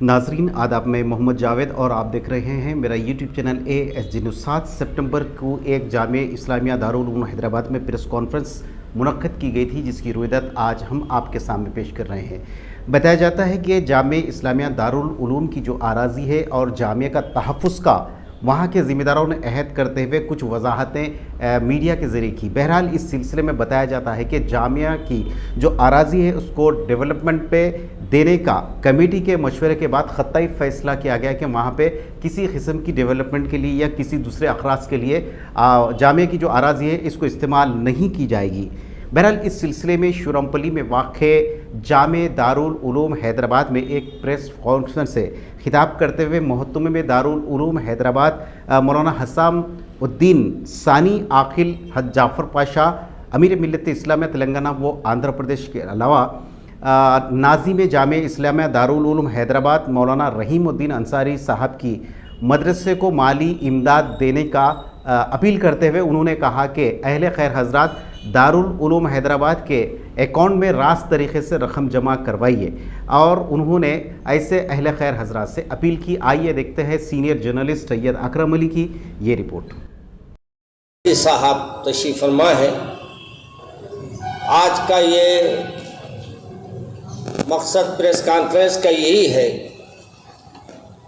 नाजरीन आदाब, मैं मोहम्मद जावेद और आप देख रहे हैं मेरा यूट्यूब चैनल ASG न्यूज़। 7 सितंबर को एक जामिया इस्लामिया दारुल उलूम हैदराबाद में प्रेस कॉन्फ्रेंस मुनक्किद की गई थी, जिसकी रुयदत आज हम आपके सामने पेश कर रहे हैं। बताया जाता है कि जामिया इस्लामिया दारुल उलूम की जो आराज़ी है और जामिया का तहफ़्फ़ुज़ का वहाँ के ज़िम्मेदारों ने अहद करते हुए कुछ वजाहतें मीडिया के ज़रिए की। बहरहाल इस सिलसिले में बताया जाता है कि जामिया की जो आराज़ी है उसको डेवलपमेंट पे देने का कमेटी के मशवरे के बाद ख़त्ताई फ़ैसला किया गया कि वहाँ पे किसी किस्म की डेवलपमेंट के लिए या किसी दूसरे अखराज के लिए जामिया की जो आराज़ी है इसको इस्तेमाल नहीं की जाएगी। बहरहाल इस सिलसिले में शुरमपली में वाक़े जामे दारुल उलूम हैदराबाद में एक प्रेस कॉन्फ्रेंस से खिताब करते हुए मोहतमे में दारुल उलूम हैदराबाद मौलाना हसाम उद्दीन सानी आखिल हज जाफ़र पाशा अमीर मिल्लत इस्लामिया तेलंगाना व आंध्र प्रदेश के अलावा नाज़िम जामे इस्लामिया दारुल उलूम हैदराबाद मौलाना रहीम उद्दीन अंसारी साहब की मदरसे को माली इमदाद देने का अपील करते हुए उन्होंने कहा कि अहले खैर हजरात दारुल उलूम हैदराबाद के अकाउंट में रास्त तरीक़े से रकम जमा करवाइए, और उन्होंने ऐसे अहले खैर हजरात से अपील की। आइए देखते हैं सीनियर जर्नलिस्ट सैयद अकरम अली की ये रिपोर्ट। साहब तशरीफ़ फरमा है। आज का ये मकसद प्रेस कॉन्फ्रेंस का यही है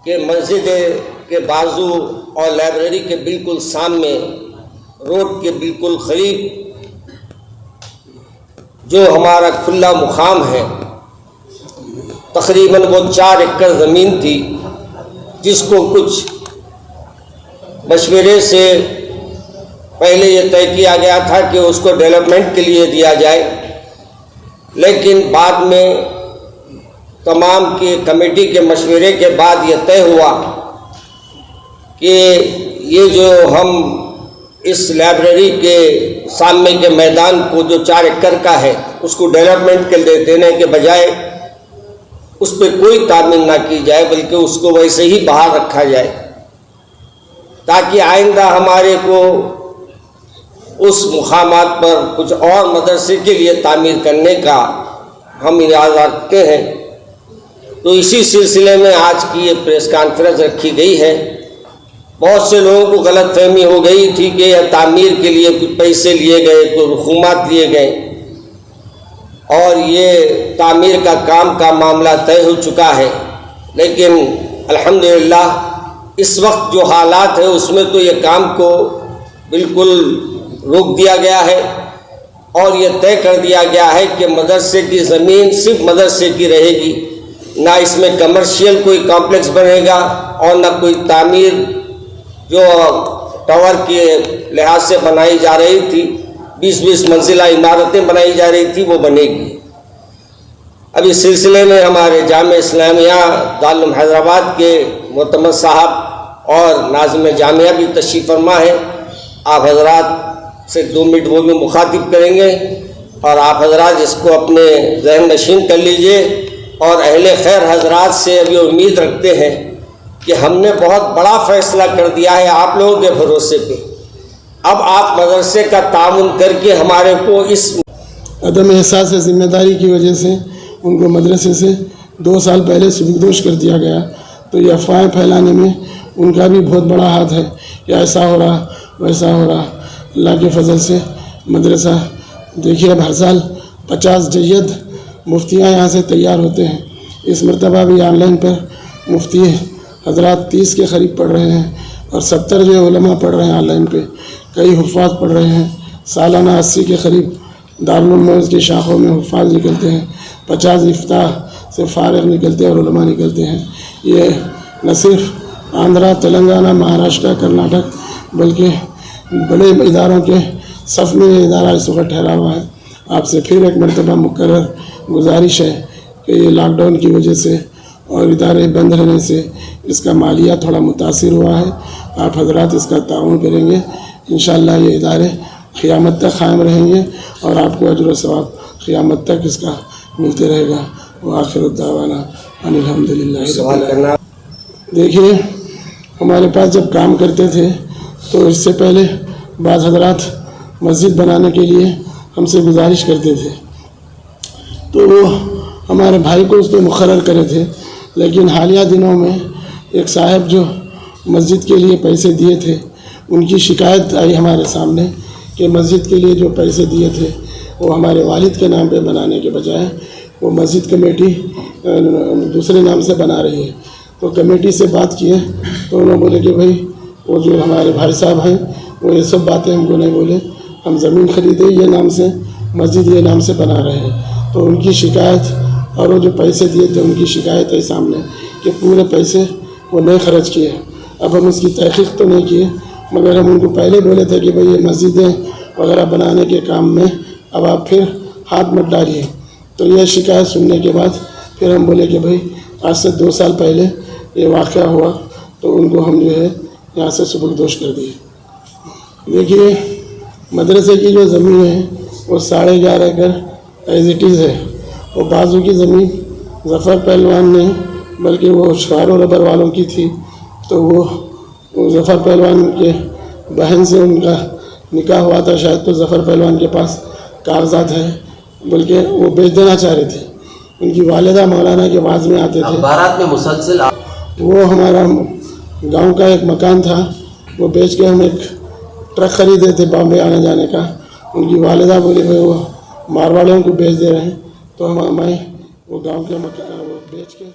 कि मस्जिद के बाजू और लाइब्रेरी के बिल्कुल सामने रोड के बिल्कुल करीब जो हमारा खुला मुकाम है, तकरीबन वो 4 एकड़ ज़मीन थी, जिसको कुछ मशवरे से पहले ये तय किया गया था कि उसको डेवलपमेंट के लिए दिया जाए, लेकिन बाद में तमाम की कमेटी के मशवरे के बाद ये तय हुआ कि ये जो हम इस लाइब्रेरी के सामने के मैदान को जो 4 एकड़ का है उसको डेवलपमेंट के लिए देने के बजाय उस पर कोई तामील ना की जाए, बल्कि उसको वैसे ही बाहर रखा जाए, ताकि आइंदा हमारे को उस मुकामात पर कुछ और मदरसे के लिए तामीर करने का हम इरादा रखते हैं। तो इसी सिलसिले में आज की ये प्रेस कॉन्फ्रेंस रखी गई है। बहुत से लोगों को गलत फहमी हो गई थी कि यह तामीर के लिए कुछ पैसे लिए गए, कुछ रकूमात लिए गए, और ये तामीर का काम का मामला तय हो चुका है। लेकिन अल्हम्दुलिल्लाह इस वक्त जो हालात है उसमें तो ये काम को बिल्कुल रोक दिया गया है, और ये तय कर दिया गया है कि मदरसे की ज़मीन सिर्फ मदरसे की रहेगी, ना इसमें कमर्शियल कोई कॉम्प्लेक्स बनेगा और ना कोई तामीर जो टावर के लिहाज से बनाई जा रही थी, 20-20 मंजिला इमारतें बनाई जा रही थी, वो बनेगी। अब इस सिलसिले में हमारे जामिया इस्लामिया दारुल उलूम हैदराबाद के मोहतरम साहब और नाज़िम जामिया भी तशरीफ़ फरमा है। आप हजरात से 2 मिनट वो भी मुखातिब करेंगे, और आप हजरात इसको अपने जहन नशीन कर लीजिए, और अहले खैर हजरात से अभी उम्मीद रखते हैं कि हमने बहुत बड़ा फ़ैसला कर दिया है आप लोगों के भरोसे पे। अब आप मदरसे का ताउन करके हमारे को इस अदम एहसास ज़िम्मेदारी की वजह से उनको मदरसे से 2 साल पहले सुबकदोश कर दिया गया। तो ये अफवाहें फैलाने में उनका भी बहुत बड़ा हाथ है कि ऐसा हो रहा वैसा हो रहा। अल्लाह के फजल से मदरसा देखिए, अब हर साल 50 जय्यद मुफ्तियाँ यहाँ से तैयार होते हैं। इस मरतबा भी ऑनलाइन पर मुफ्ती हजरात 30 के करीब पढ़ रहे हैं, और 70 जो उलमा पढ़ रहे हैं ऑनलाइन पे, कई हुफ़ाज़ पढ़ रहे हैं। सालाना 80 के करीब दारुल उलूम की शाखों में हुफ़ाज़ निकलते हैं, 50 इफ्ताह से फ़ारिग़ निकलते हैं और उलमा निकलते हैं। ये न सिर्फ आंध्रा, तेलंगाना, महाराष्ट्र, कर्नाटक, बल्कि बड़े इदारों के सफ़ में ये इदारा इस वक्त ठहरा हुआ है। आपसे फिर एक मरतबा मुकर्रर गुजारिश है कि ये लॉकडाउन की वजह से और इदारे बंद रहने से इसका मालिया थोड़ा मुतासिर हुआ है। आप हजरात इसका ताउन करेंगे, इंशाअल्लाह ये इदारे क़यामत तक क़ायम रहेंगे, और आपको अजर व सवाब क़यामत तक इसका मिलते रहेगा। व आखिर दावाना अनिल हम्दुलिल्लाह। देखिए, हमारे पास जब काम करते थे तो इससे पहले बाज़ हजरात मस्जिद बनाने के लिए हमसे गुजारिश करते थे, तो वो हमारे भाई को उस पर मुक़र्रर करे थे। لیکن حالیہ دنوں میں ایک صاحب جو مسجد کے لیے پیسے دیے تھے ان کی شکایت آئی ہمارے سامنے کہ مسجد کے لیے جو پیسے دیے تھے وہ ہمارے والد کے نام پہ بنانے کے بجائے وہ مسجد کمیٹی دوسرے نام سے بنا رہی ہے. تو کمیٹی سے بات کیے تو انہوں نے بولے کہ بھائی وہ جو ہمارے بھائی صاحب ہیں وہ یہ سب باتیں ہم کو نہیں بولے, ہم زمین خریدے یہ نام سے, مسجد یہ نام سے بنا رہے ہیں. تو ان کی شکایت اور وہ جو پیسے دیے تھے ان کی شکایت ہے سامنے کہ پورے پیسے وہ نہیں خرچ کیے. اب ہم اس کی تحقیق تو نہیں کیے مگر ہم ان کو پہلے بولے تھے کہ بھئی یہ مسجدیں وغیرہ بنانے کے کام میں اب آپ پھر ہاتھ مت ڈالیے. تو یہ شکایت سننے کے بعد پھر ہم بولے کہ بھئی آج سے 2 سال پہلے یہ واقعہ ہوا تو ان کو ہم جو ہے یہاں سے سبکدوش کر دیے. دیکھیے مدرسے کی جو زمین ہے وہ 11.5 ایکڑ ایز اٹ از ہے. وہ بازو کی زمین ظفر پہلوان نے بلکہ وہ شکارو ربر والوں کی تھی. تو وہ ظفر پہلوان کے بہن سے ان کا نکاح ہوا تھا شاید, تو ظفر پہلوان کے پاس کاغذات ہیں بلکہ وہ بیچ دینا چاہ رہے تھے. ان کی والدہ مولانا کے واعظ میں آتے تھے. اخبارات میں مسلسل وہ ہمارا گاؤں کا ایک مکان تھا وہ بیچ کے ہم ایک ٹرک خریدے تھے بامبے آنے جانے کا. ان کی والدہ بولی بھائی وہ مارواڑیوں کو بیچ دے رہے ہیں, تو ہمیں وہ گاؤں کے مکان وہ بیچ کے